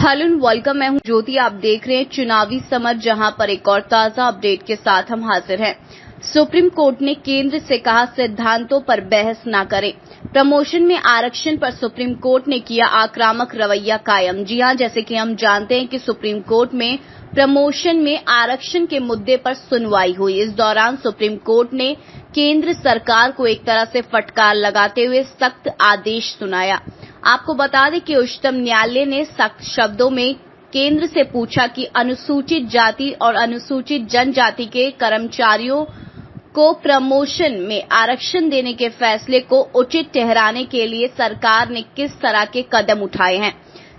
Hello welcome, मैं हूं ज्योति। आप देख रहे हैं चुनावी समर, जहां पर एक और ताजा अपडेट के साथ हम हाजिर हैं। सुप्रीम कोर्ट ने केंद्र से कहा सिद्धांतों पर बहस न करें। प्रमोशन में आरक्षण पर सुप्रीम कोर्ट ने किया आक्रामक रवैया कायम। जी हां, जैसे कि हम जानते हैं कि सुप्रीम कोर्ट में प्रमोशन में आरक्षण के मुद्दे पर सुनवाई हुई। इस दौरान सुप्रीम कोर्ट ने केंद्र सरकार को एक तरह से फटकार लगाते हुए सख्त आदेश सुनाया। आपको बता दें कि उच्चतम न्यायालय ने सख्त शब्दों में केंद्र से पूछा कि अनुसूचित जाति और अनुसूचित जनजाति के कर्मचारियों को प्रमोशन में आरक्षण देने के फैसले को उचित ठहराने के लिए सरकार ने किस तरह के कदम उठाए हैं।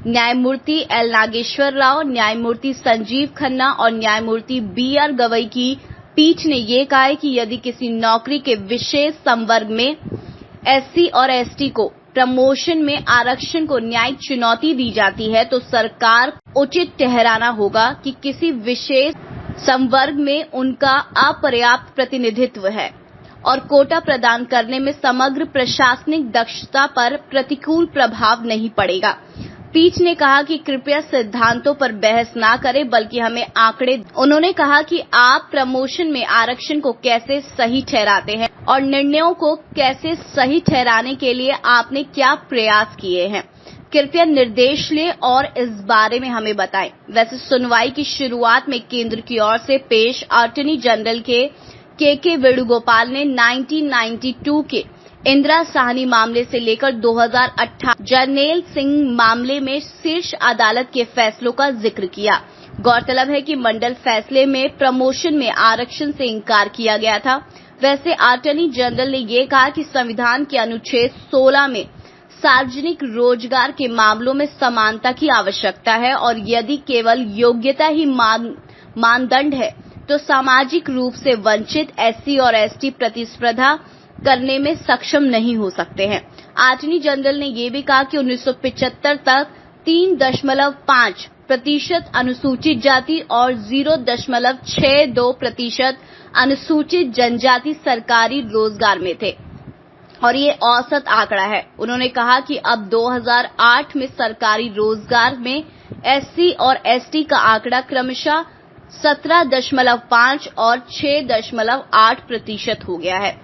न्यायमूर्ति एल नागेश्वर राव, न्यायमूर्ति संजीव खन्ना और न्यायमूर्ति बी.आर. गवई की पीठ ने ये कहा है कि यदि किसी नौकरी के विशेष संवर्ग में एससी और एसटी को प्रमोशन में आरक्षण को न्यायिक चुनौती दी जाती है तो सरकार उचित ठहराना होगा कि किसी विशेष संवर्ग में उनका अपर्याप्त प्रतिनिधित्व है और कोटा प्रदान करने में समग्र प्रशासनिक दक्षता पर प्रतिकूल प्रभाव नहीं पड़ेगा। पीठ ने कहा कि कृपया सिद्धांतों पर बहस ना करें, बल्कि हमें आंकड़े। उन्होंने कहा कि आप प्रमोशन में आरक्षण को कैसे सही ठहराते हैं और निर्णयों को कैसे सही ठहराने के लिए आपने क्या प्रयास किए हैं। कृपया निर्देश लें और इस बारे में हमें बताएं। वैसे सुनवाई की शुरुआत में केंद्र की ओर से पेश अटॉर्नी जनरल के वेणुगोपाल ने 1992 के इंदिरा साहनी मामले से लेकर 2018 जरनैल सिंह मामले में शीर्ष अदालत के फैसलों का जिक्र किया। गौरतलब है कि मंडल फैसले में प्रमोशन में आरक्षण से इंकार किया गया था। वैसे अटॉर्नी जनरल ने ये कहा कि संविधान के अनुच्छेद 16 में सार्वजनिक रोजगार के मामलों में समानता की आवश्यकता है और यदि केवल योग्यता ही मानदंड है तो सामाजिक रूप से वंचित एससी और एसटी प्रतिस्पर्धा करने में सक्षम नहीं हो सकते हैं। अटॉर्नी जनरल ने यह भी कहा कि 1975 तक 3.5% अनुसूचित जाति और 0.62% अनुसूचित जनजाति सरकारी रोजगार में थे और ये औसत आंकड़ा है। उन्होंने कहा कि अब 2008 में सरकारी रोजगार में एससी और एसटी का आंकड़ा क्रमशः 17.5 और 6.8% हो गया है,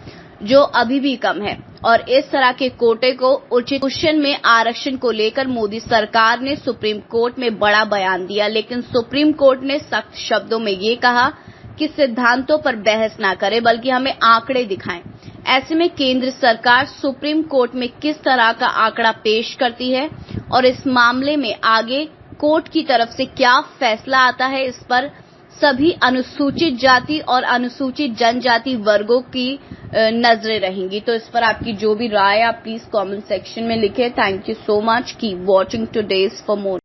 जो अभी भी कम है। और इस तरह के कोटे को उचित में आरक्षण को लेकर मोदी सरकार ने सुप्रीम कोर्ट में बड़ा बयान दिया, लेकिन सुप्रीम कोर्ट ने सख्त शब्दों में ये कहा कि सिद्धांतों पर बहस ना करे, बल्कि हमें आंकड़े दिखाएं। ऐसे में केंद्र सरकार सुप्रीम कोर्ट में किस तरह का आंकड़ा पेश करती है और इस मामले में आगे कोर्ट की तरफ से क्या फैसला आता है, इस पर सभी अनुसूचित जाति और अनुसूचित जनजाति वर्गों की नजरें रहेंगी। तो इस पर आपकी जो भी राय है आप प्लीज कमेंट सेक्शन में लिखें। Thank you so much. Keep watching today's for more.